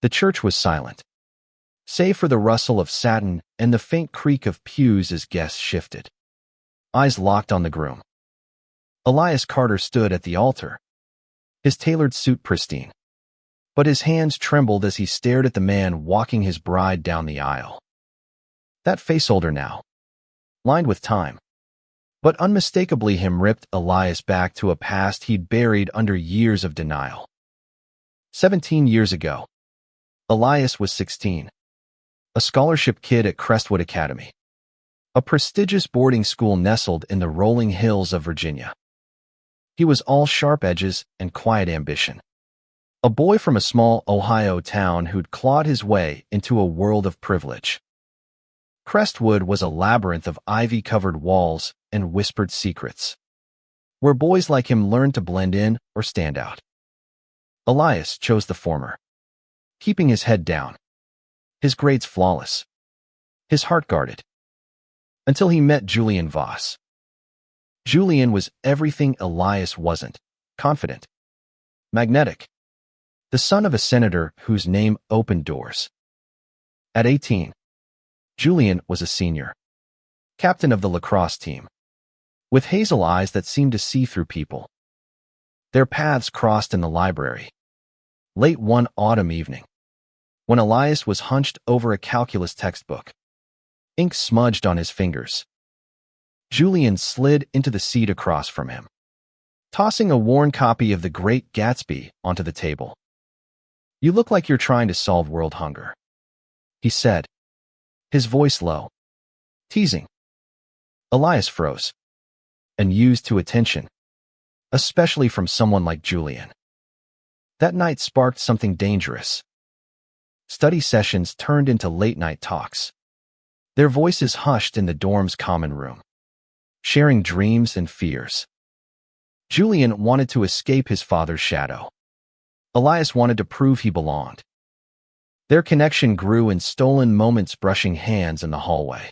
The church was silent, save for the rustle of satin and the faint creak of pews as guests shifted. Eyes locked on the groom. Elias Carter stood at the altar, his tailored suit pristine, but his hands trembled as he stared at the man walking his bride down the aisle. That face, older now, lined with time, but unmistakably him, ripped Elias back to a past he'd buried under years of denial. 17 years ago, Elias was 16, a scholarship kid at Crestwood Academy, a prestigious boarding school nestled in the rolling hills of Virginia. He was all sharp edges and quiet ambition, a boy from a small Ohio town who'd clawed his way into a world of privilege. Crestwood was a labyrinth of ivy-covered walls and whispered secrets, where boys like him learned to blend in or stand out. Elias chose the former, keeping his head down, his grades flawless, his heart guarded, until he met Julian Voss. Julian was everything Elias wasn't: confident, magnetic, the son of a senator whose name opened doors. At 18, Julian was a senior, captain of the lacrosse team, with hazel eyes that seemed to see through people. Their paths crossed in the library, late one autumn evening, when Elias was hunched over a calculus textbook, ink smudged on his fingers. Julian slid into the seat across from him, tossing a worn copy of The Great Gatsby onto the table. "You look like you're trying to solve world hunger," he said, his voice low, teasing. Elias froze, unused to attention, especially from someone like Julian. That night sparked something dangerous. Study sessions turned into late-night talks, their voices hushed in the dorm's common room, sharing dreams and fears. Julian wanted to escape his father's shadow. Elias wanted to prove he belonged. Their connection grew in stolen moments, brushing hands in the hallway,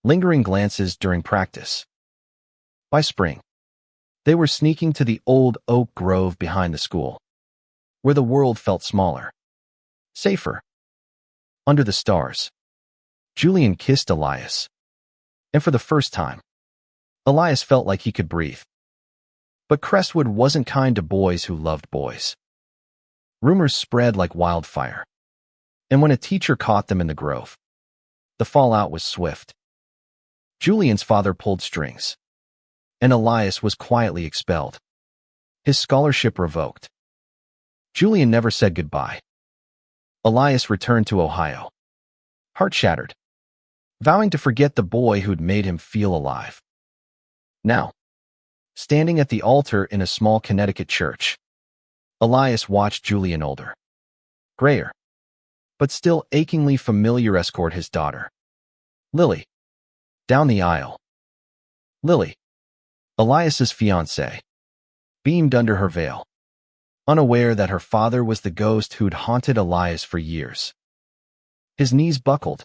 lingering glances during practice. By spring, they were sneaking to the old oak grove behind the school, where the world felt smaller, safer. Under the stars, Julian kissed Elias, and for the first time, Elias felt like he could breathe. But Crestwood wasn't kind to boys who loved boys. Rumors spread like wildfire, and when a teacher caught them in the grove, the fallout was swift. Julian's father pulled strings, and Elias was quietly expelled, his scholarship revoked. Julian never said goodbye. Elias returned to Ohio, heart shattered, vowing to forget the boy who'd made him feel alive. Now, standing at the altar in a small Connecticut church, Elias watched Julian, older, grayer, but still achingly familiar, escort his daughter, Lily, down the aisle. Lily, Elias's fiancée, beamed under her veil, unaware that her father was the ghost who'd haunted Elias for years. His knees buckled,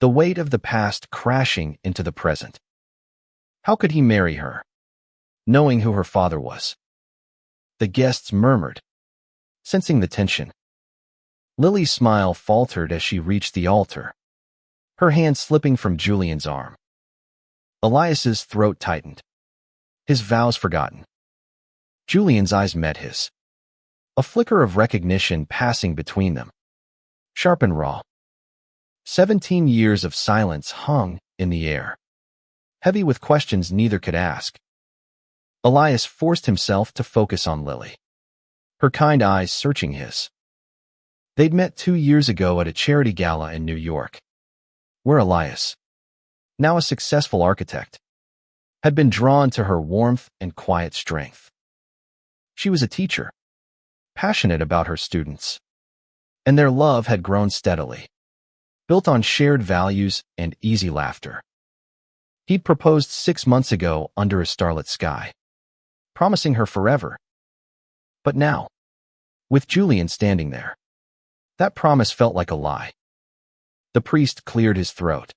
the weight of the past crashing into the present. How could he marry her, knowing who her father was? The guests murmured, sensing the tension. Lily's smile faltered as she reached the altar, her hand slipping from Julian's arm. Elias's throat tightened, his vows forgotten. Julian's eyes met his, a flicker of recognition passing between them, sharp and raw. 17 years of silence hung in the air, heavy with questions neither could ask. Elias forced himself to focus on Lily, her kind eyes searching his. They'd met 2 years ago at a charity gala in New York, where Elias, now a successful architect, had been drawn to her warmth and quiet strength. She was a teacher, passionate about her students, and their love had grown steadily, built on shared values and easy laughter. He'd proposed 6 months ago under a starlit sky, promising her forever. But now, with Julian standing there, that promise felt like a lie. The priest cleared his throat,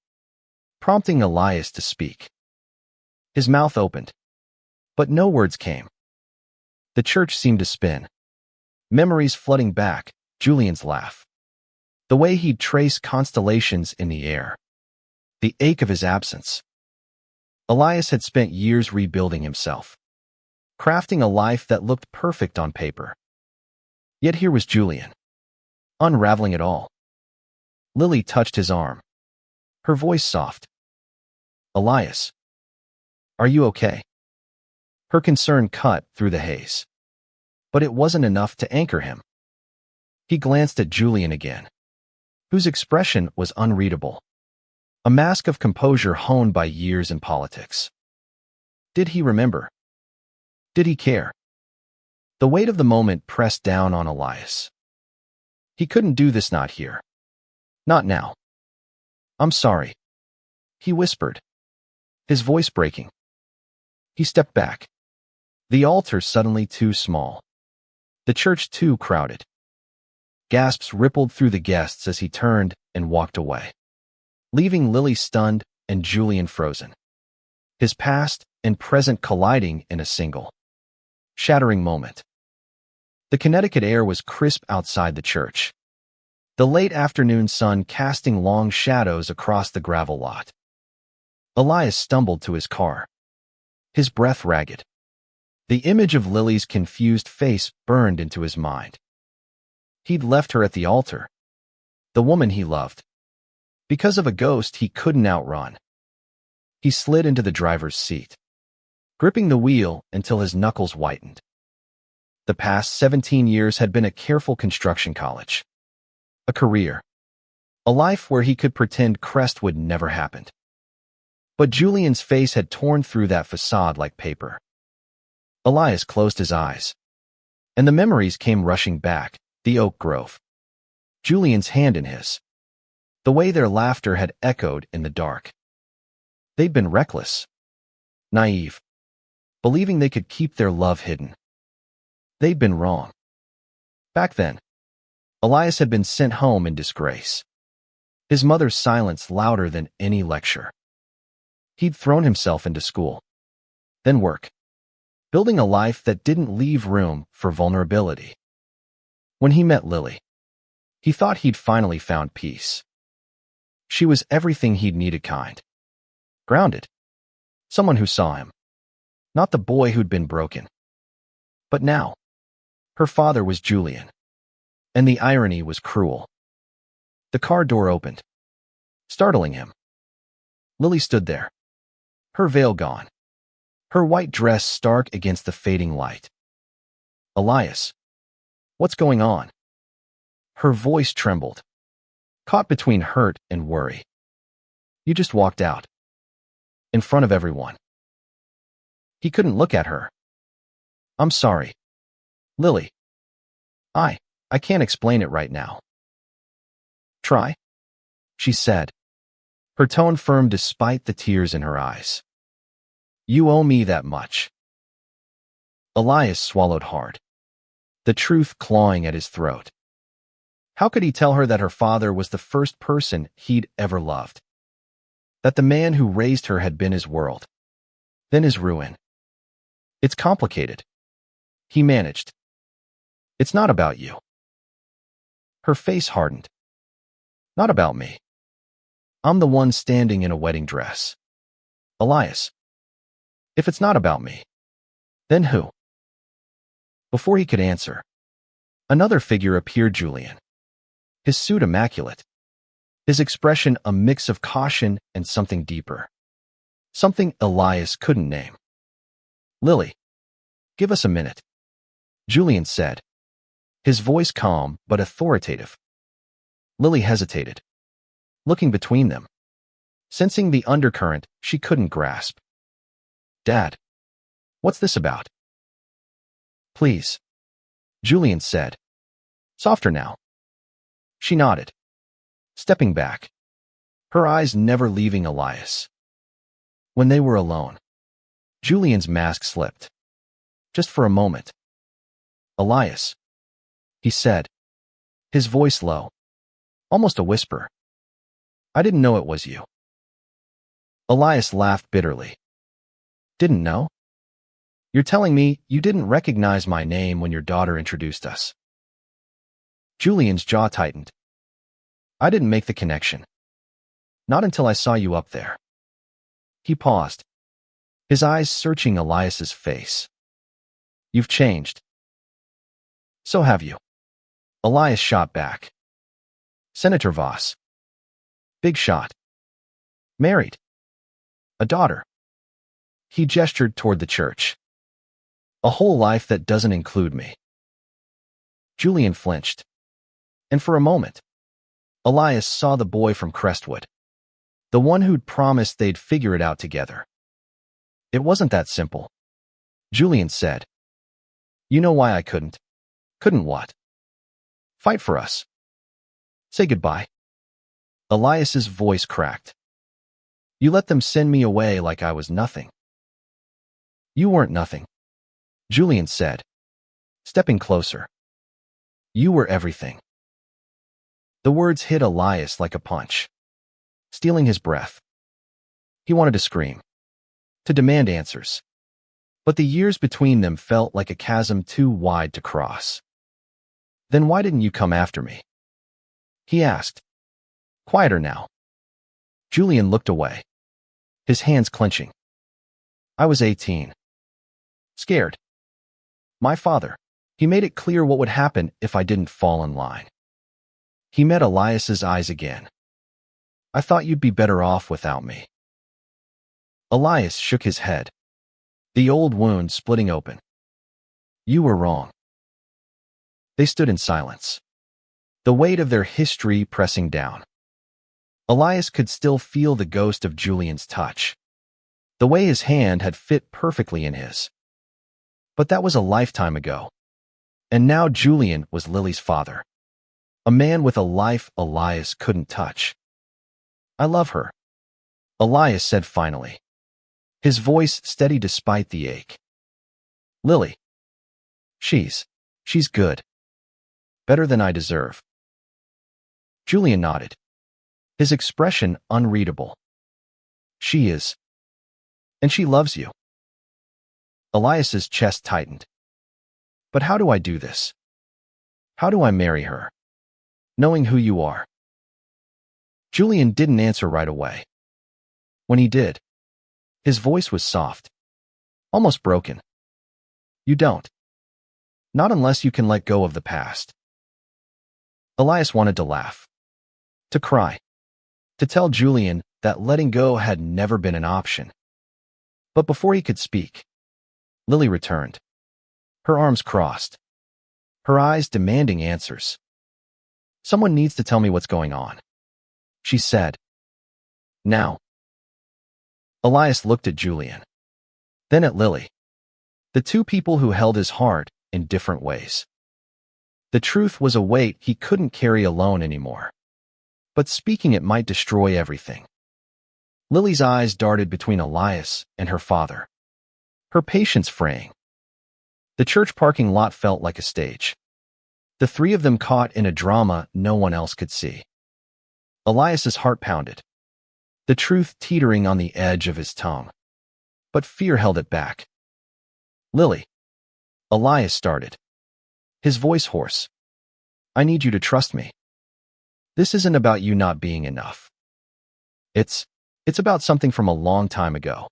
prompting Elias to speak. His mouth opened, but no words came. The church seemed to spin, memories flooding back, Julian's laugh. The way he'd trace constellations in the air. The ache of his absence. Elias had spent years rebuilding himself, crafting a life that looked perfect on paper. Yet here was Julian, unraveling it all. Lily touched his arm, her voice soft. Elias, are you okay? Her concern cut through the haze. But it wasn't enough to anchor him. He glanced at Julian again, whose expression was unreadable, a mask of composure honed by years in politics. Did he remember? Did he care? The weight of the moment pressed down on Elias. He couldn't do this, not here. Not now. I'm sorry, he whispered, his voice breaking. He stepped back. The altar suddenly too small. The church too crowded. Gasps rippled through the guests as he turned and walked away, leaving Lily stunned and Julian frozen, his past and present colliding in a single, shattering moment. The Connecticut air was crisp outside the church, the late afternoon sun casting long shadows across the gravel lot. Elias stumbled to his car, his breath ragged. The image of Lily's confused face burned into his mind. He'd left her at the altar, the woman he loved, because of a ghost he couldn't outrun. He slid into the driver's seat, gripping the wheel until his knuckles whitened. The past 17 years had been a careful construction college, a career, a life where he could pretend Crest never happened. But Julian's face had torn through that facade like paper. Elias closed his eyes, and the memories came rushing back. The oak grove, Julian's hand in his, the way their laughter had echoed in the dark. They'd been reckless, naive, believing they could keep their love hidden. They'd been wrong. Back then, Elias had been sent home in disgrace, his mother's silence louder than any lecture. He'd thrown himself into school, then work, building a life that didn't leave room for vulnerability. When he met Lily, he thought he'd finally found peace. She was everything he'd needed, kind, grounded, someone who saw him, not the boy who'd been broken. But now, her father was Julian, and the irony was cruel. The car door opened, startling him. Lily stood there, her veil gone, her white dress stark against the fading light. Elias, what's going on? Her voice trembled, caught between hurt and worry. You just walked out, in front of everyone. He couldn't look at her. I'm sorry, Lily. I can't explain it right now. Try, she said, her tone firm despite the tears in her eyes. You owe me that much. Elias swallowed hard, the truth clawing at his throat. How could he tell her that her father was the first person he'd ever loved? That the man who raised her had been his world, then his ruin? It's complicated, he managed. It's not about you. Her face hardened. Not about me. I'm the one standing in a wedding dress. Elias, if it's not about me, then who? Before he could answer, another figure appeared, Julian, his suit immaculate, his expression a mix of caution and something deeper, something Elias couldn't name. Lily, give us a minute, Julian said, his voice calm but authoritative. Lily hesitated, looking between them, sensing the undercurrent she couldn't grasp. Dad, what's this about? Please, Julian said, softer now. She nodded, stepping back, her eyes never leaving Elias. When they were alone, Julian's mask slipped, just for a moment. Elias, he said, his voice low, almost a whisper. I didn't know it was you. Elias laughed bitterly. Didn't know? You're telling me you didn't recognize my name when your daughter introduced us? Julian's jaw tightened. I didn't make the connection. Not until I saw you up there. He paused, his eyes searching Elias's face. You've changed. So have you. Elias shot back. Senator Voss. Big shot. Married. A daughter. He gestured toward the church. A whole life that doesn't include me. Julian flinched. And for a moment, Elias saw the boy from Crestwood. The one who'd promised they'd figure it out together. It wasn't that simple. Julian said. You know why I couldn't? Couldn't what? Fight for us. Say goodbye. Elias's voice cracked. You let them send me away like I was nothing. You weren't nothing, Julian said, stepping closer. You were everything. The words hit Elias like a punch, stealing his breath. He wanted to scream, to demand answers. But the years between them felt like a chasm too wide to cross. Then why didn't you come after me? He asked. Quieter now. Julian looked away, his hands clenching. I was 18. Scared. My father. He made it clear what would happen if I didn't fall in line. He met Elias's eyes again. I thought you'd be better off without me. Elias shook his head, the old wound splitting open. You were wrong. They stood in silence, the weight of their history pressing down. Elias could still feel the ghost of Julian's touch, the way his hand had fit perfectly in his. But that was a lifetime ago. And now Julian was Lily's father, a man with a life Elias couldn't touch. I love her, Elias said finally, his voice steady despite the ache. Lily. She's good. Better than I deserve. Julian nodded, his expression unreadable. She is. And she loves you. Elias's chest tightened. But how do I do this? How do I marry her? Knowing who you are. Julian didn't answer right away. When he did, his voice was soft, almost broken. You don't. Not unless you can let go of the past. Elias wanted to laugh, to cry, to tell Julian that letting go had never been an option. But before he could speak, Lily returned, her arms crossed, her eyes demanding answers. Someone needs to tell me what's going on, she said. Now. Elias looked at Julian, then at Lily, the two people who held his heart in different ways. The truth was a weight he couldn't carry alone anymore, but speaking it might destroy everything. Lily's eyes darted between Elias and her father, her patience fraying. The church parking lot felt like a stage, the three of them caught in a drama no one else could see. Elias's heart pounded, the truth teetering on the edge of his tongue. But fear held it back. Lily. Elias started, his voice hoarse. I need you to trust me. This isn't about you not being enough. It's about something from a long time ago.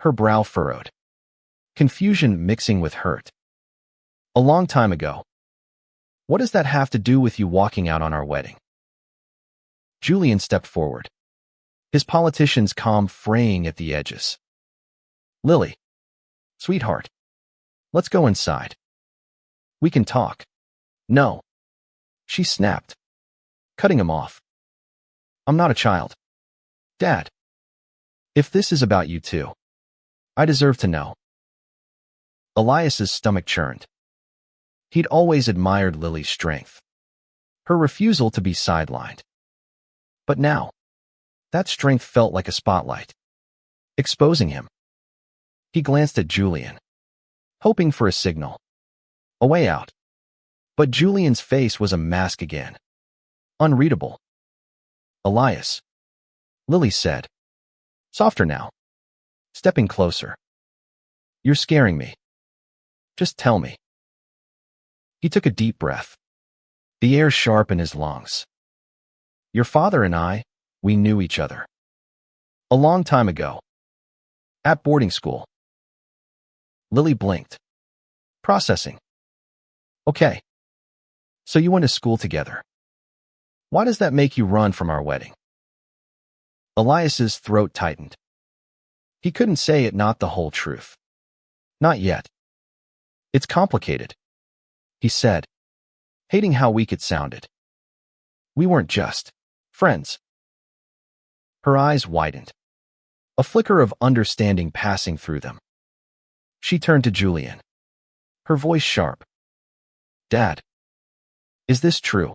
Her brow furrowed, confusion mixing with hurt. A long time ago. What does that have to do with you walking out on our wedding? Julian stepped forward, his politician's calm fraying at the edges. Lily. Sweetheart. Let's go inside. We can talk. No. She snapped, cutting him off. I'm not a child. Dad. If this is about you too, I deserve to know. Elias's stomach churned. He'd always admired Lily's strength, her refusal to be sidelined. But now, that strength felt like a spotlight, exposing him. He glanced at Julian, hoping for a signal, a way out. But Julian's face was a mask again, unreadable. Elias. Lily said, softer now, stepping closer. You're scaring me. Just tell me. He took a deep breath, the air sharp in his lungs. Your father and I, we knew each other. A long time ago. At boarding school. Lily blinked. Processing. Okay. So you went to school together. Why does that make you run from our wedding? Elias's throat tightened. He couldn't say it, not the whole truth. Not yet. It's complicated, he said, hating how weak it sounded. We weren't just friends. Her eyes widened, a flicker of understanding passing through them. She turned to Julian, her voice sharp. Dad, is this true?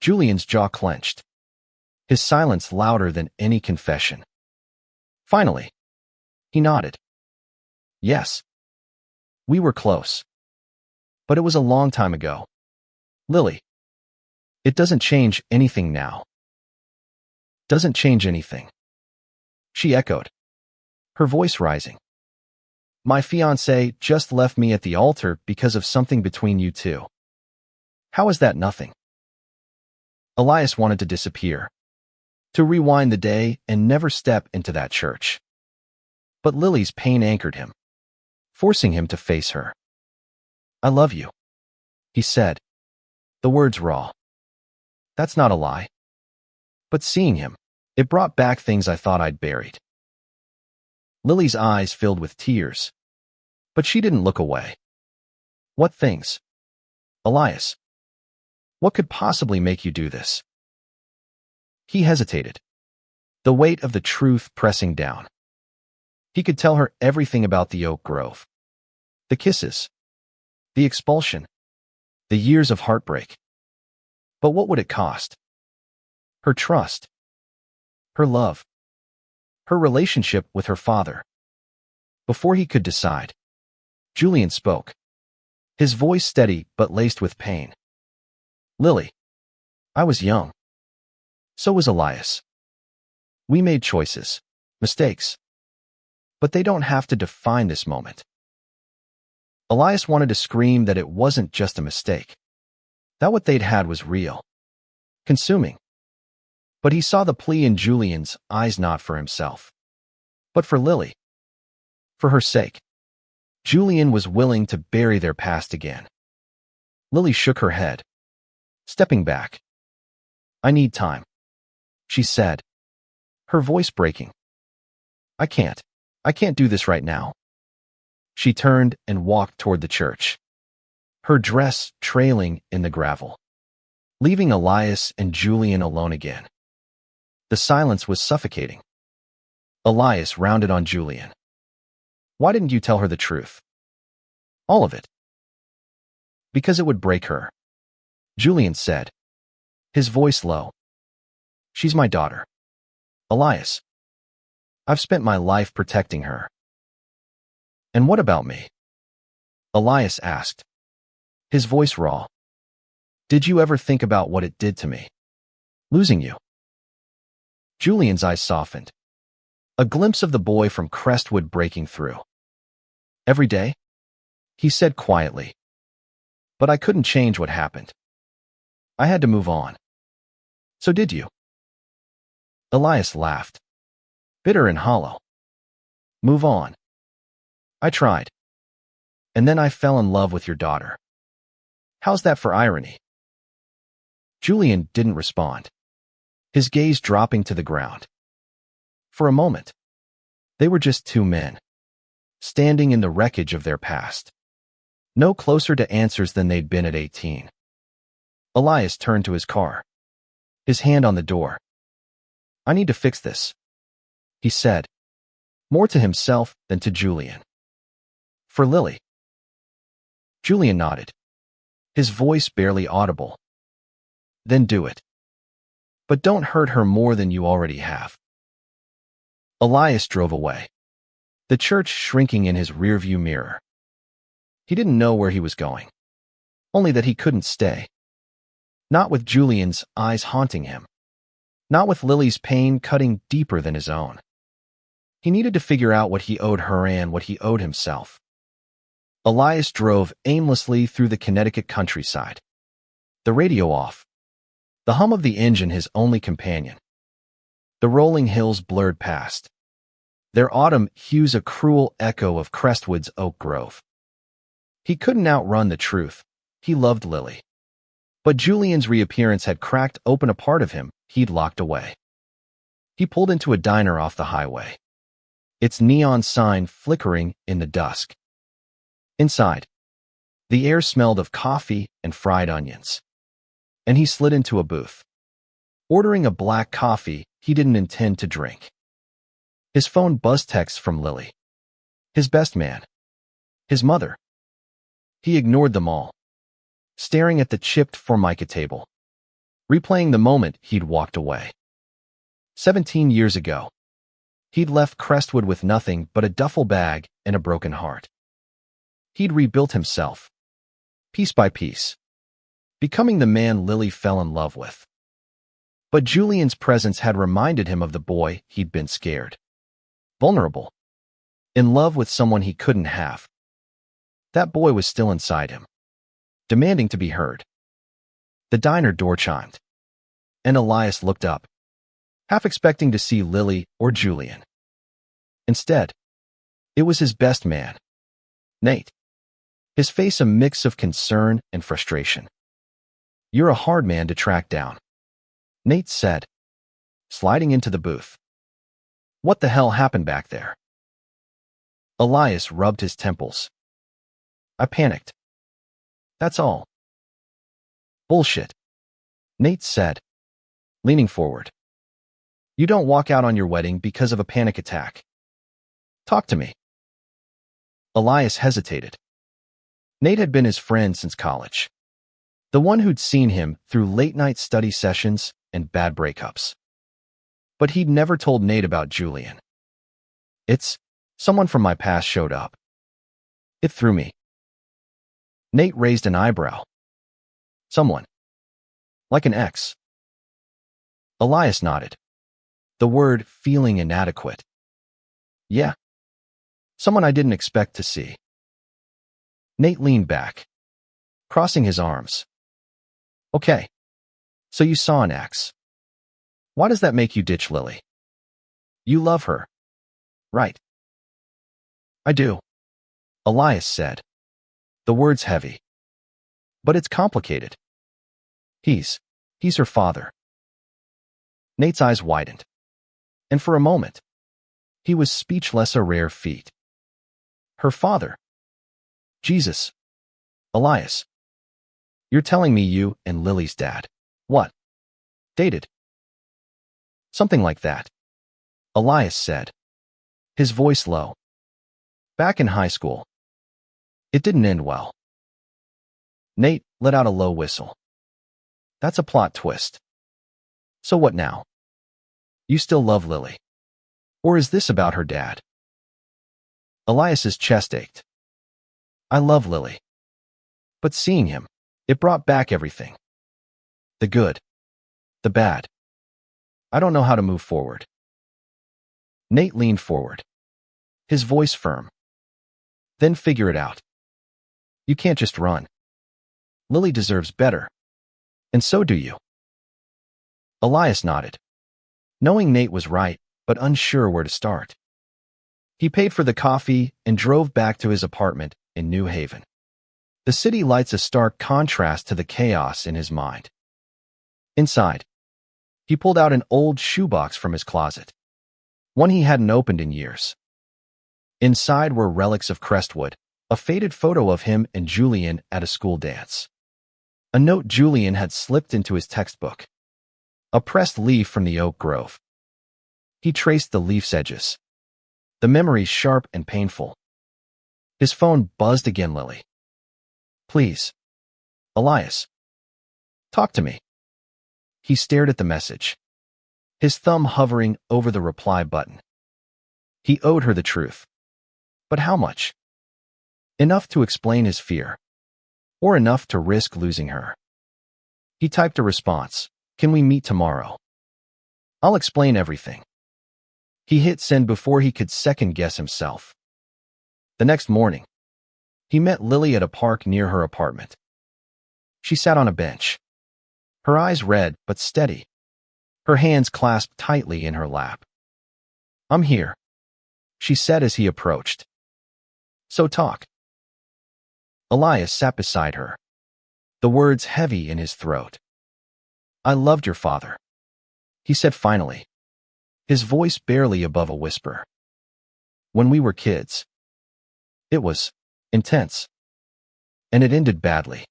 Julian's jaw clenched, his silence louder than any confession. Finally, he nodded. Yes. We were close. But it was a long time ago. Lily. It doesn't change anything now. Doesn't change anything. She echoed, her voice rising. My fiancé just left me at the altar because of something between you two. How is that nothing? Elias wanted to disappear, to rewind the day and never step into that church. But Lily's pain anchored him, forcing him to face her. I love you, he said, the words raw. That's not a lie. But seeing him, it brought back things I thought I'd buried. Lily's eyes filled with tears, but she didn't look away. What things? Elias, what could possibly make you do this? He hesitated, the weight of the truth pressing down. He could tell her everything about the Oak Grove, the kisses, the expulsion, the years of heartbreak. But what would it cost? Her trust, her love, her relationship with her father. Before he could decide, Julian spoke, his voice steady but laced with pain. Lily, I was young. So was Elias. We made choices, mistakes. But they don't have to define this moment. Elias wanted to scream that it wasn't just a mistake, that what they'd had was real, consuming. But he saw the plea in Julian's eyes, not for himself, but for Lily. For her sake, Julian was willing to bury their past again. Lily shook her head, stepping back. I need time, she said, her voice breaking. I can't do this right now. She turned and walked toward the church, her dress trailing in the gravel, leaving Elias and Julian alone again. The silence was suffocating. Elias rounded on Julian. Why didn't you tell her the truth? All of it. Because it would break her, Julian said, his voice low. She's my daughter. Elias. I've spent my life protecting her. And what about me? Elias asked, his voice raw. Did you ever think about what it did to me? Losing you. Julian's eyes softened, a glimpse of the boy from Crestwood breaking through. Every day? He said quietly. But I couldn't change what happened. I had to move on. So did you? Elias laughed, bitter and hollow. Move on. I tried. And then I fell in love with your daughter. How's that for irony? Julian didn't respond, his gaze dropping to the ground. For a moment, they were just two men, standing in the wreckage of their past, no closer to answers than they'd been at 18. Elias turned to his car, his hand on the door. I need to fix this, he said, more to himself than to Julian. For Lily. Julian nodded, his voice barely audible. Then do it. But don't hurt her more than you already have. Elias drove away, the church shrinking in his rearview mirror. He didn't know where he was going, only that he couldn't stay. Not with Julian's eyes haunting him, not with Lily's pain cutting deeper than his own. He needed to figure out what he owed her and what he owed himself. Elias drove aimlessly through the Connecticut countryside, The radio off. The hum of the engine his only companion. The rolling hills blurred past. Their autumn hues a cruel echo of Crestwood's oak grove. He couldn't outrun the truth. He loved Lily. But Julian's reappearance had cracked open a part of him he'd locked away. He pulled into a diner off the highway, its neon sign flickering in the dusk. Inside, the air smelled of coffee and fried onions. And he slid into a booth, ordering a black coffee he didn't intend to drink. His phone buzzed texts from Lily, his best man, his mother. He ignored them all, staring at the chipped formica table, replaying the moment he'd walked away. 17 years ago, he'd left Crestwood with nothing but a duffel bag and a broken heart. He'd rebuilt himself, piece by piece, becoming the man Lily fell in love with. But Julian's presence had reminded him of the boy he'd been scared, vulnerable, in love with someone he couldn't have. That boy was still inside him, demanding to be heard. The diner door chimed, and Elias looked up, half expecting to see Lily or Julian. Instead, it was his best man, Nate, his face a mix of concern and frustration. "You're a hard man to track down," Nate said, sliding into the booth. "What the hell happened back there?" Elias rubbed his temples. "I panicked. That's all." "Bullshit," Nate said, leaning forward. "You don't walk out on your wedding because of a panic attack. Talk to me." Elias hesitated. Nate had been his friend since college, the one who'd seen him through late-night study sessions and bad breakups. But he'd never told Nate about Julian. Someone from my past showed up. It threw me." Nate raised an eyebrow. "Someone? Like an ex?" Elias nodded, the word feeling inadequate. "Yeah. Someone I didn't expect to see." Nate leaned back, crossing his arms. "Okay, so you saw an ex. Why does that make you ditch Lily? You love her, right?" "I do," Elias said, the words heavy. "But it's complicated. He's her father." Nate's eyes widened, and for a moment, he was speechless, a rare feat. Her father? Jesus. Elias. You're telling me you and Lily's dad, what? Dated? Something like that, Elias said, his voice low. Back in high school. It didn't end well. Nate let out a low whistle. That's a plot twist. So what now? You still love Lily? Or is this about her dad? Elias's chest ached. I love Lily. But seeing him, it brought back everything. The good. The bad. I don't know how to move forward. Nate leaned forward, his voice firm. Then figure it out. You can't just run. Lily deserves better. And so do you. Elias nodded, knowing Nate was right, but unsure where to start. He paid for the coffee and drove back to his apartment in New Haven. The city lights a stark contrast to the chaos in his mind. Inside, he pulled out an old shoebox from his closet, one he hadn't opened in years. Inside were relics of Crestwood, a faded photo of him and Julian at a school dance, a note Julian had slipped into his textbook, a pressed leaf from the oak grove. He traced the leaf's edges, the memories sharp and painful. His phone buzzed again. Lily. Please. Elias. Talk to me. He stared at the message, his thumb hovering over the reply button. He owed her the truth. But how much? Enough to explain his fear, or enough to risk losing her. He typed a response. Can we meet tomorrow? I'll explain everything. He hit send before he could second-guess himself. The next morning, he met Lily at a park near her apartment. She sat on a bench, Her eyes red but steady, her hands clasped tightly in her lap. "I'm here," she said as he approached. "So talk." Elias sat beside her, the words heavy in his throat. "I loved your father," he said finally, his voice barely above a whisper. "When we were kids. It was intense. And it ended badly.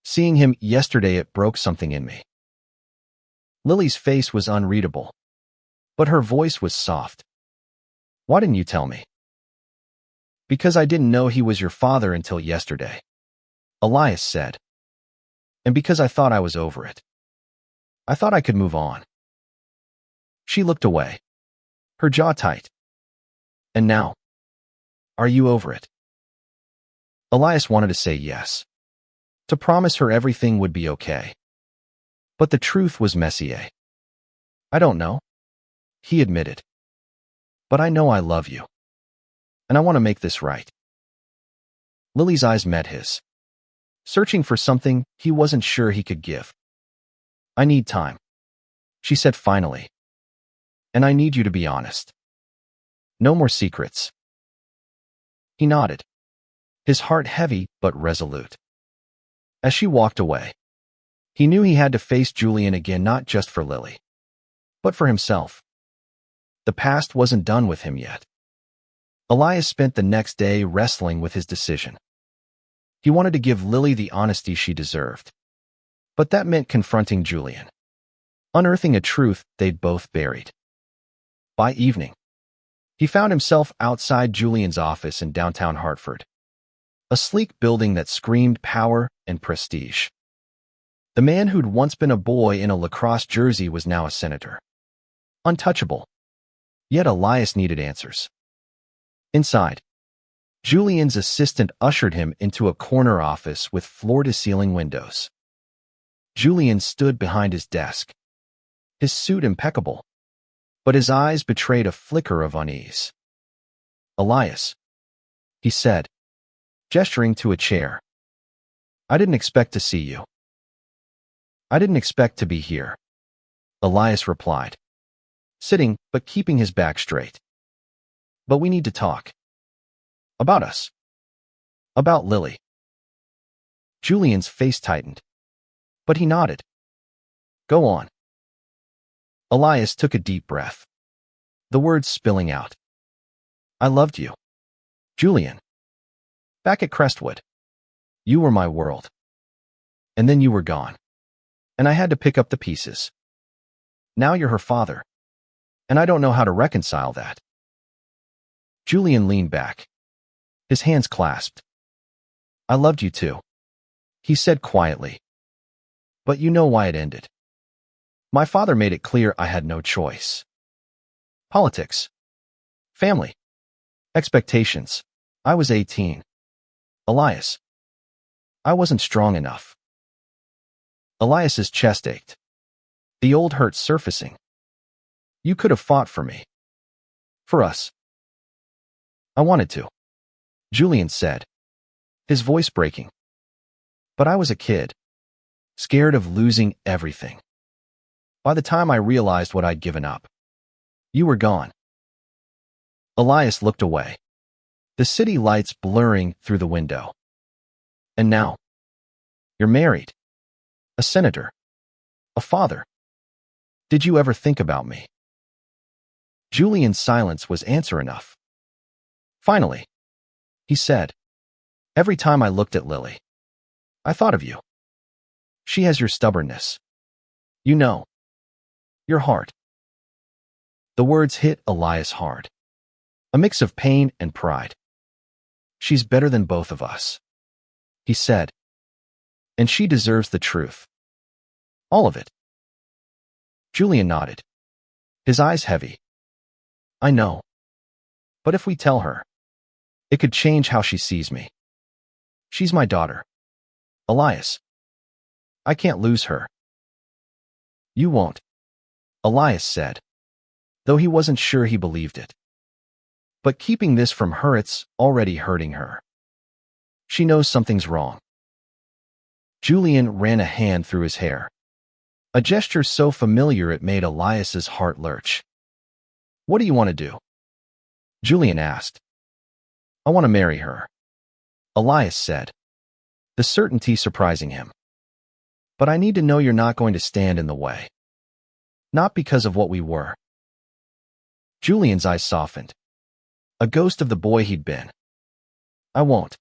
Seeing him yesterday, it broke something in me." Lily's face was unreadable, but her voice was soft. "Why didn't you tell me?" "Because I didn't know he was your father until yesterday," Elias said. "And because I thought I was over it. I thought I could move on." She looked away, her jaw tight. "And now? Are you over it?" Elias wanted to say yes, to promise her everything would be okay. But the truth was messier. "I don't know," he admitted. "But I know I love you. And I want to make this right." Lily's eyes met his, searching for something he wasn't sure he could give. "I need time," she said finally. "And I need you to be honest. No more secrets." He nodded, his heart heavy but resolute. As she walked away, he knew he had to face Julian again, not just for Lily, but for himself. The past wasn't done with him yet. Elias spent the next day wrestling with his decision. He wanted to give Lily the honesty she deserved, but that meant confronting Julian, unearthing a truth they'd both buried. By evening, he found himself outside Julian's office in downtown Hartford, a sleek building that screamed power and prestige. The man who'd once been a boy in a lacrosse jersey was now a senator. Untouchable. Yet Elias needed answers. Inside, Julian's assistant ushered him into a corner office with floor-to-ceiling windows. Julian stood behind his desk, his suit impeccable, but his eyes betrayed a flicker of unease. "Elias," he said, gesturing to a chair. "I didn't expect to see you." "I didn't expect to be here," Elias replied, sitting but keeping his back straight. "But we need to talk. About us. About Lily." Julian's face tightened, but he nodded. "Go on." Elias took a deep breath, the words spilling out. "I loved you, Julian. Back at Crestwood. You were my world. And then you were gone. And I had to pick up the pieces. Now you're her father. And I don't know how to reconcile that." Julian leaned back, his hands clasped. "I loved you too," he said quietly. "But you know why it ended. My father made it clear I had no choice. Politics. Family. Expectations. I was 18. Elias. I wasn't strong enough." Elias's chest ached, the old hurt surfacing. "You could have fought for me. For us." "I wanted to," Julian said, his voice breaking. "But I was a kid, scared of losing everything. By the time I realized what I'd given up, you were gone." Elias looked away, the city lights blurring through the window. "And now, you're married, a senator, a father. Did you ever think about me?" Julian's silence was answer enough. Finally, he said, "Every time I looked at Lily, I thought of you. She has your stubbornness. You know, your heart." The words hit Elias hard, a mix of pain and pride. "She's better than both of us," he said. "And she deserves the truth. All of it." Julian nodded, his eyes heavy. "I know. But if we tell her, it could change how she sees me. She's my daughter, Elias. I can't lose her." "You won't," Elias said, though he wasn't sure he believed it. "But keeping this from her, it's already hurting her. She knows something's wrong." Julian ran a hand through his hair, a gesture so familiar it made Elias's heart lurch. "What do you want to do?" Julian asked. "I want to marry her," Elias said, the certainty surprising him. "But I need to know you're not going to stand in the way. Not because of what we were." Julian's eyes softened, a ghost of the boy he'd been. "I won't.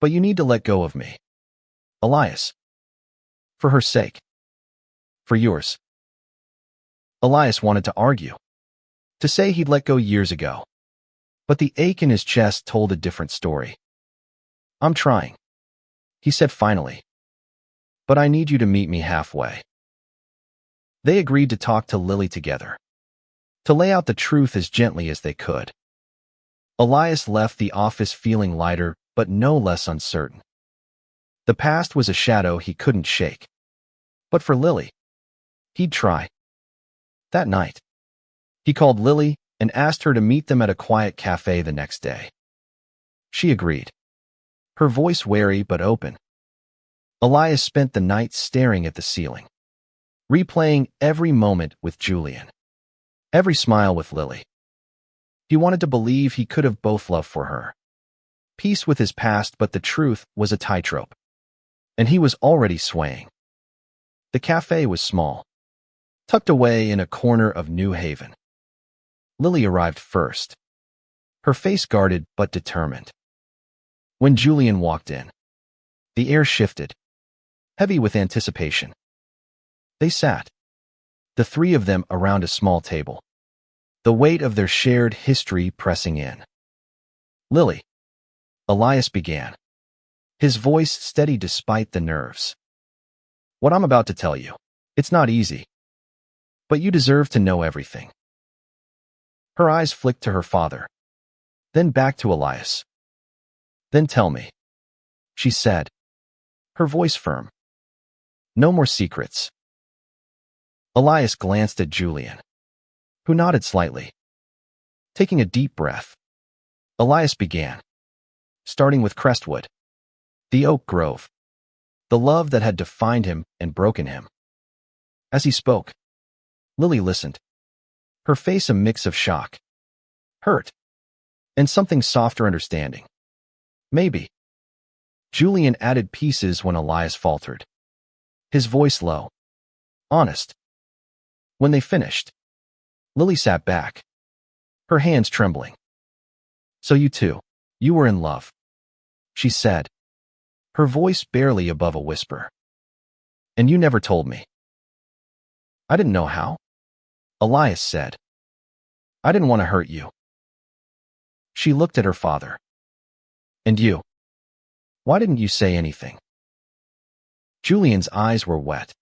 But you need to let go of me, Elias. For her sake. For yours." Elias wanted to argue, to say he'd let go years ago. But the ache in his chest told a different story. "I'm trying," he said finally. "But I need you to meet me halfway." They agreed to talk to Lily together, to lay out the truth as gently as they could. Elias left the office feeling lighter, but no less uncertain. The past was a shadow he couldn't shake. But for Lily, he'd try. That night, he called Lily and asked her to meet them at a quiet cafe the next day. She agreed, her voice wary but open. Elias spent the night staring at the ceiling, replaying every moment with Julian, every smile with Lily. He wanted to believe he could have both love for her, peace with his past, but the truth was a tightrope, and he was already swaying. The cafe was small, tucked away in a corner of New Haven. Lily arrived first, her face guarded but determined. When Julian walked in, the air shifted, heavy with anticipation. They sat, the three of them around a small table, the weight of their shared history pressing in. "Lily," Elias began, his voice steady despite the nerves. "What I'm about to tell you, it's not easy. But you deserve to know everything." Her eyes flicked to her father, then back to Elias. "Then tell me," she said, her voice firm. "No more secrets." Elias glanced at Julian, who nodded slightly. Taking a deep breath, Elias began, starting with Crestwood, the oak grove, the love that had defined him and broken him. As he spoke, Lily listened, her face a mix of shock, hurt, and something softer understanding. "Maybe." Julian added pieces when Elias faltered, his voice low, honest. When they finished, Lily sat back, her hands trembling. "So you were in love," she said, her voice barely above a whisper. "And you never told me." "I didn't know how," Elias said. "I didn't want to hurt you." She looked at her father. "And you? Why didn't you say anything?" Julian's eyes were wet,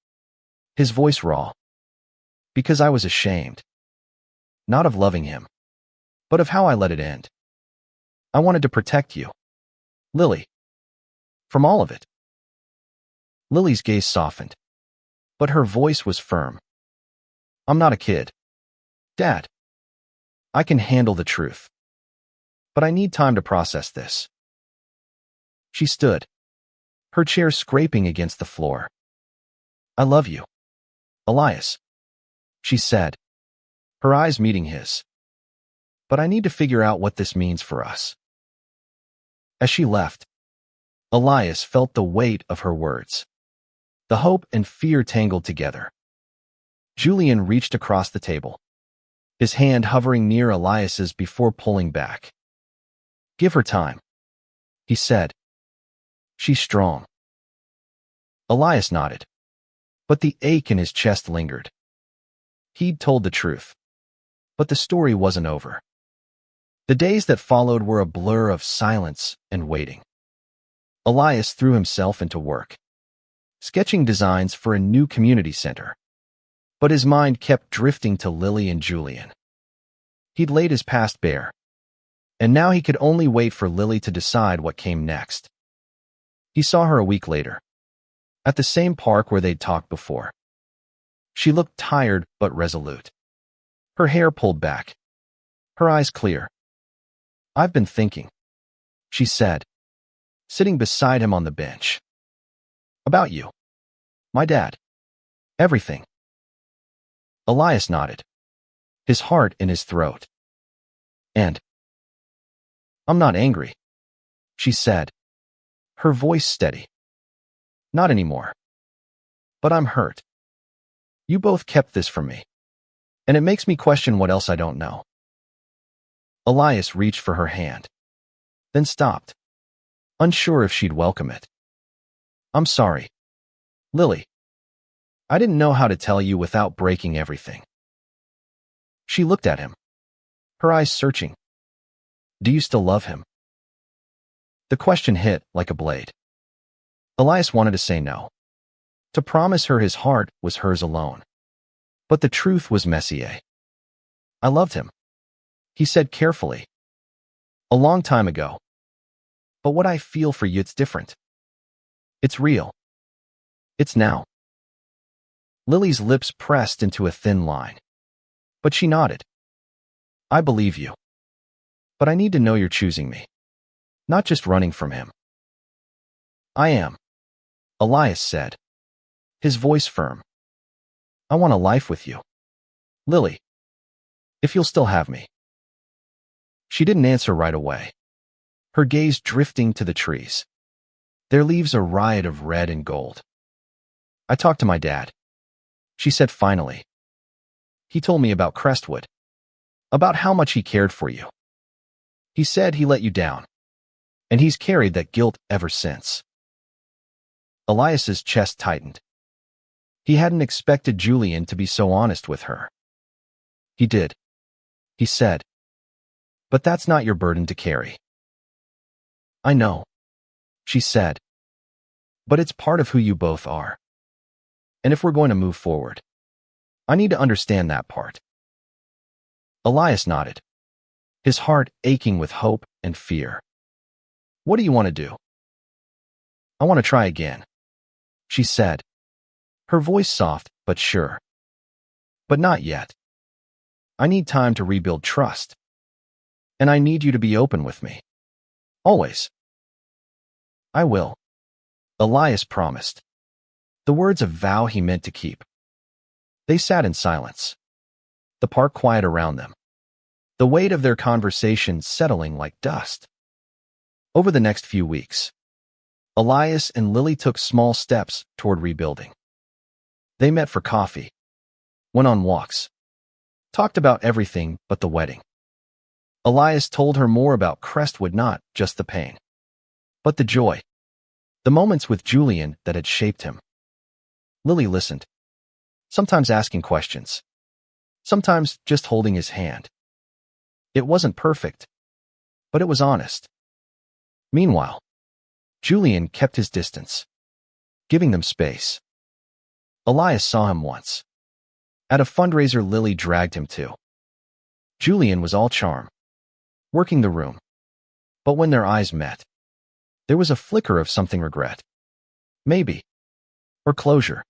his voice raw. "Because I was ashamed. Not of loving him, but of how I let it end. I wanted to protect you, Lily, from all of it." Lily's gaze softened, but her voice was firm. "I'm not a kid, Dad. I can handle the truth. But I need time to process this." She stood, her chair scraping against the floor. "I love you, Elias," she said, her eyes meeting his. "But I need to figure out what this means for us." As she left, Elias felt the weight of her words, the hope and fear tangled together. Julian reached across the table, his hand hovering near Elias's before pulling back. "Give her time," he said. "She's strong." Elias nodded, but the ache in his chest lingered. He'd told the truth, but the story wasn't over. The days that followed were a blur of silence and waiting. Elias threw himself into work, sketching designs for a new community center. But his mind kept drifting to Lily and Julian. He'd laid his past bare, and now he could only wait for Lily to decide what came next. He saw her a week later, at the same park where they'd talked before. She looked tired but resolute, her hair pulled back, her eyes clear. "I've been thinking," she said, sitting beside him on the bench. "About you, my dad." Everything. Elias nodded, his heart in his throat. And I'm not angry, she said, her voice steady. Not anymore. But I'm hurt. You both kept this from me, and it makes me question what else I don't know. Elias reached for her hand, then stopped, unsure if she'd welcome it. I'm sorry, Lily. I didn't know how to tell you without breaking everything. She looked at him, her eyes searching. Do you still love him? The question hit like a blade. Elias wanted to say no, to promise her his heart was hers alone. But the truth was Messier. I loved him, he said carefully. A long time ago. But what I feel for you, it's different. It's real. It's now. Lily's lips pressed into a thin line, but she nodded. I believe you. But I need to know you're choosing me, not just running from him. I am, Elias said, his voice firm. I want a life with you, Lily, if you'll still have me. She didn't answer right away, her gaze drifting to the trees, their leaves a riot of red and gold. I talked to my dad, she said finally. He told me about Crestwood, about how much he cared for you. He said he let you down, and he's carried that guilt ever since. Elias's chest tightened. He hadn't expected Julian to be so honest with her. He did, he said. But that's not your burden to carry. I know, she said. But it's part of who you both are. And if we're going to move forward, I need to understand that part. Elias nodded, his heart aching with hope and fear. What do you want to do? I want to try again, she said, her voice soft but sure. But not yet. I need time to rebuild trust. And I need you to be open with me. Always. I will, Elias promised, the words a vow he meant to keep. They sat in silence, the park quiet around them, the weight of their conversation settling like dust. Over the next few weeks, Elias and Lily took small steps toward rebuilding. They met for coffee, went on walks, talked about everything but the wedding. Elias told her more about Crestwood, not just the pain, but the joy, the moments with Julian that had shaped him. Lily listened, sometimes asking questions, sometimes just holding his hand. It wasn't perfect, but it was honest. Meanwhile, Julian kept his distance, giving them space. Elias saw him once, at a fundraiser Lily dragged him to. Julian was all charm, working the room. But when their eyes met, there was a flicker of something regret. Maybe. Or closure.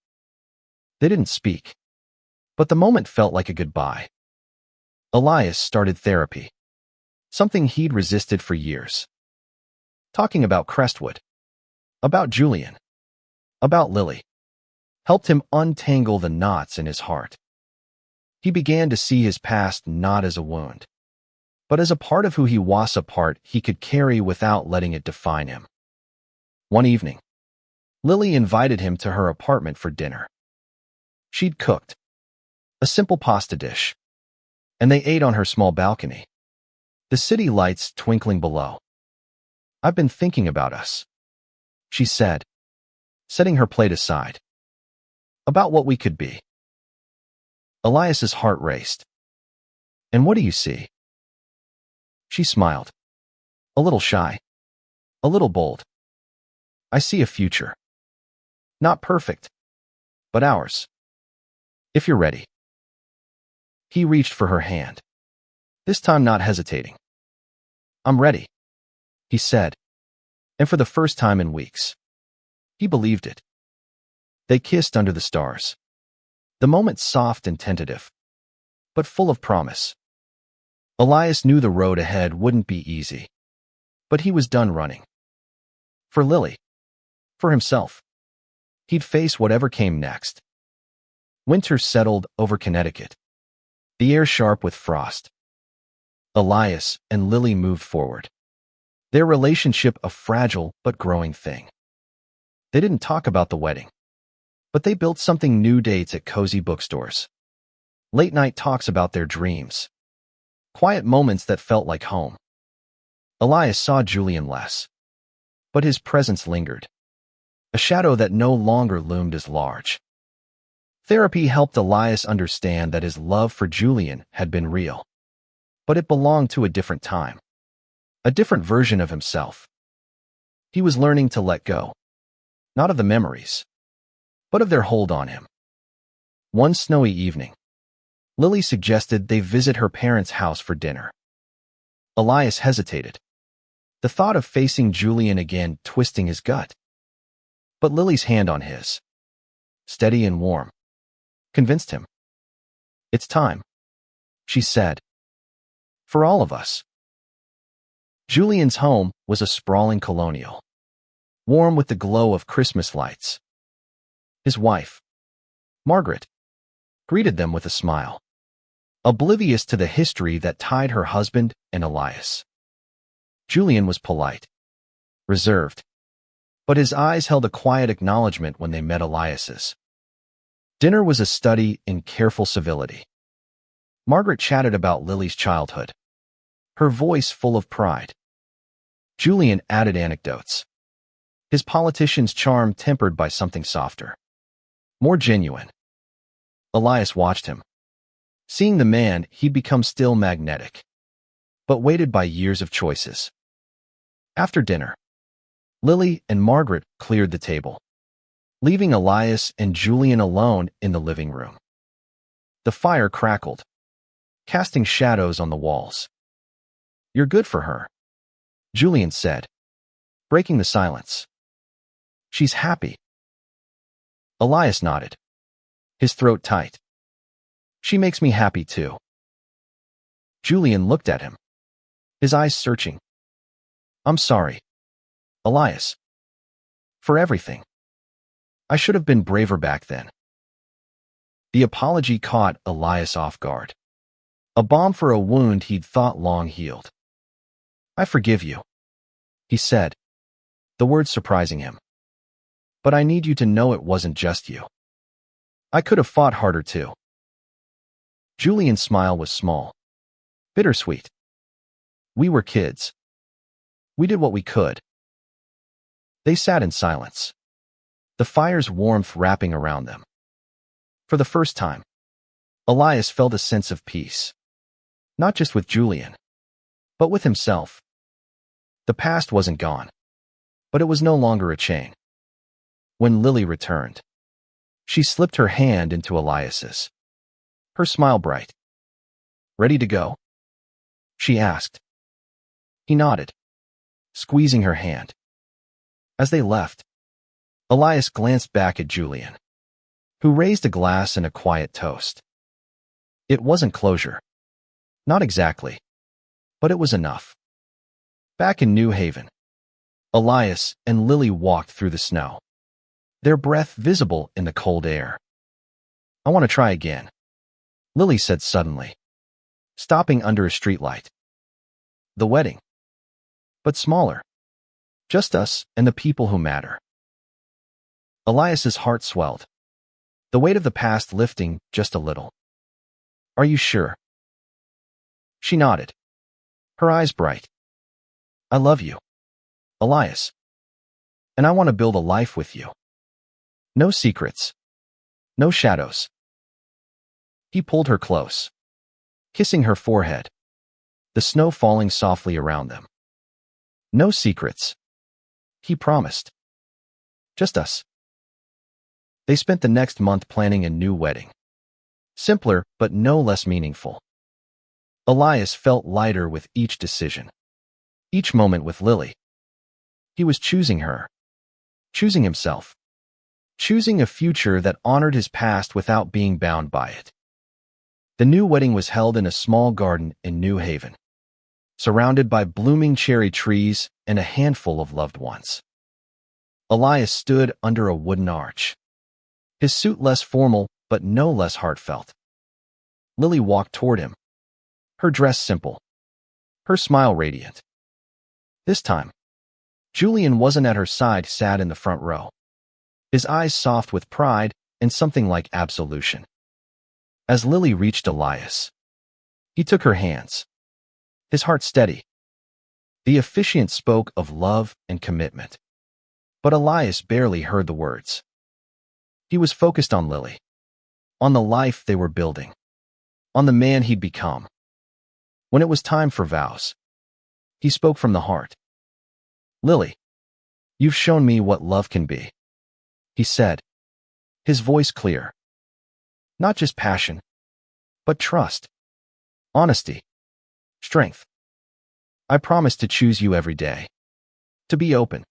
They didn't speak, but the moment felt like a goodbye. Elias started therapy, something he'd resisted for years. Talking about Crestwood, about Julian, about Lily, helped him untangle the knots in his heart. He began to see his past not as a wound, but as a part of who he was, a part he could carry without letting it define him. One evening, Lily invited him to her apartment for dinner. She'd cooked a simple pasta dish, and they ate on her small balcony, the city lights twinkling below. I've been thinking about us, she said, setting her plate aside. About what we could be. Elias's heart raced. And what do you see? She smiled, a little shy, a little bold. I see a future. Not perfect, but ours. If you're ready. He reached for her hand, this time not hesitating. I'm ready, he said, and for the first time in weeks, he believed it. They kissed under the stars, the moment soft and tentative, but full of promise. Elias knew the road ahead wouldn't be easy, but he was done running. For Lily, for himself, he'd face whatever came next. Winter settled over Connecticut, the air sharp with frost. Elias and Lily moved forward, their relationship a fragile but growing thing. They didn't talk about the wedding, but they built something new: dates at cozy bookstores, late-night talks about their dreams, quiet moments that felt like home. Elias saw Julian less, but his presence lingered, a shadow that no longer loomed as large. Therapy helped Elias understand that his love for Julian had been real, but it belonged to a different time, a different version of himself. He was learning to let go, not of the memories, but of their hold on him. One snowy evening, Lily suggested they visit her parents' house for dinner. Elias hesitated, the thought of facing Julian again twisting his gut. But Lily's hand on his, steady and warm, convinced him. "It's time," she said. "For all of us." Julian's home was a sprawling colonial, warm with the glow of Christmas lights. His wife, Margaret, greeted them with a smile, oblivious to the history that tied her husband and Elias. Julian was polite, reserved, but his eyes held a quiet acknowledgement when they met Elias's. Dinner was a study in careful civility. Margaret chatted about Lily's childhood, her voice full of pride. Julian added anecdotes, his politician's charm tempered by something softer, more genuine. Elias watched him, seeing the man he'd become still magnetic, but weighted by years of choices. After dinner, Lily and Margaret cleared the table, leaving Elias and Julian alone in the living room. The fire crackled, casting shadows on the walls. "You're good for her," Julian said, breaking the silence. "She's happy." Elias nodded, his throat tight. "She makes me happy too." Julian looked at him, his eyes searching. "I'm sorry, Elias, for everything. I should have been braver back then." The apology caught Elias off guard, a balm for a wound he'd thought long healed. "I forgive you," he said, the words surprising him. "But I need you to know it wasn't just you. I could have fought harder too." Julian's smile was small, bittersweet. "We were kids. We did what we could." They sat in silence, the fire's warmth wrapping around them. For the first time, Elias felt a sense of peace, not just with Julian, but with himself. The past wasn't gone, but it was no longer a chain. When Lily returned, she slipped her hand into Elias's, her smile bright. "Ready to go?" she asked. He nodded, squeezing her hand. As they left, Elias glanced back at Julian, who raised a glass in a quiet toast. It wasn't closure. Not exactly. But it was enough. Back in New Haven, Elias and Lily walked through the snow, their breath visible in the cold air. "I want to try again," Lily said suddenly, stopping under a streetlight. "The wedding. But smaller. Just us and the people who matter." Elias's heart swelled, the weight of the past lifting just a little. "Are you sure?" She nodded, her eyes bright. "I love you, Elias. And I want to build a life with you. No secrets. No shadows." He pulled her close, kissing her forehead, the snow falling softly around them. "No secrets," he promised. "Just us." They spent the next month planning a new wedding. Simpler, but no less meaningful. Elias felt lighter with each decision, each moment with Lily. He was choosing her, choosing himself, choosing a future that honored his past without being bound by it. The new wedding was held in a small garden in New Haven, surrounded by blooming cherry trees and a handful of loved ones. Elias stood under a wooden arch, his suit less formal but no less heartfelt. Lily walked toward him, her dress simple, her smile radiant. This time, Julian wasn't at her side, sat in the front row, his eyes soft with pride and something like absolution. As Lily reached Elias, he took her hands, his heart steady. The officiant spoke of love and commitment, but Elias barely heard the words. He was focused on Lily, on the life they were building, on the man he'd become. When it was time for vows, he spoke from the heart. "Lily, you've shown me what love can be," he said, his voice clear. "Not just passion, but trust, honesty, strength. I promise to choose you every day, to be open,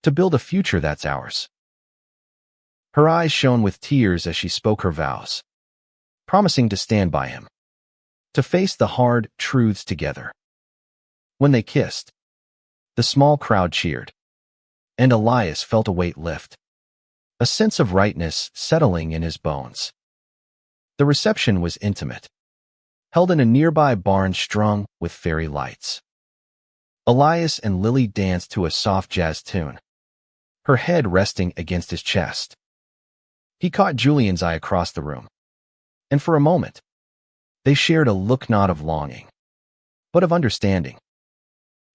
to build a future that's ours." Her eyes shone with tears as she spoke her vows, promising to stand by him, to face the hard truths together. When they kissed, the small crowd cheered, and Elias felt a weight lift, a sense of rightness settling in his bones. The reception was intimate, held in a nearby barn strung with fairy lights. Elias and Lily danced to a soft jazz tune, her head resting against his chest. He caught Julian's eye across the room, and for a moment, they shared a look not of longing, but of understanding.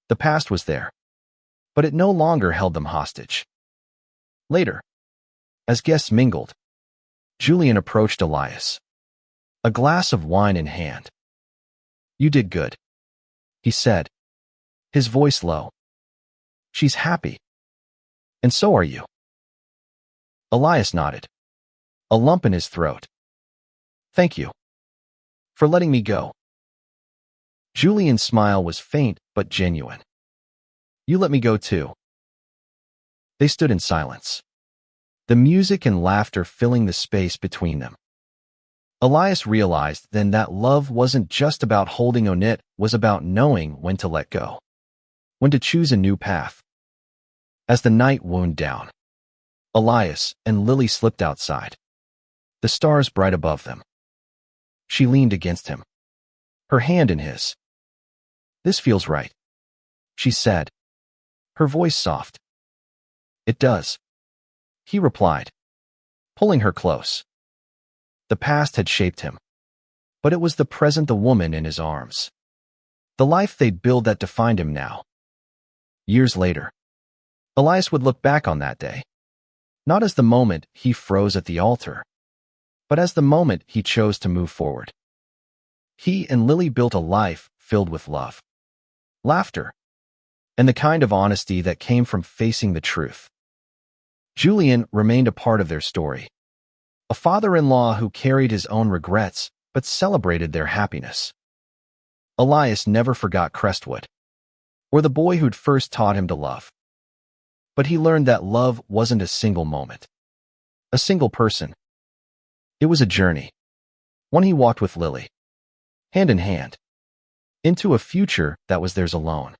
The past was there, but it no longer held them hostage. Later, as guests mingled, Julian approached Elias, a glass of wine in hand. "You did good," he said, his voice low. "She's happy. And so are you." Elias nodded, a lump in his throat. "Thank you for letting me go." Julian's smile was faint but genuine. "You let me go too." They stood in silence, the music and laughter filling the space between them. Elias realized then that love wasn't just about holding on, it was about knowing when to let go, when to choose a new path. As the night wound down, Elias and Lily slipped outside, the stars bright above them. She leaned against him, her hand in his. "This feels right," she said, her voice soft. "It does," he replied, pulling her close. The past had shaped him, but it was the present, the woman in his arms, the life they'd built that defined him now. Years later, Elias would look back on that day, not as the moment he froze at the altar, but as the moment he chose to move forward. He and Lily built a life filled with love, laughter, and the kind of honesty that came from facing the truth. Julian remained a part of their story, a father-in-law who carried his own regrets but celebrated their happiness. Elias never forgot Crestwood, or the boy who'd first taught him to love. But he learned that love wasn't a single moment, a single person. It was a journey, one he walked with Lily, hand in hand, into a future that was theirs alone.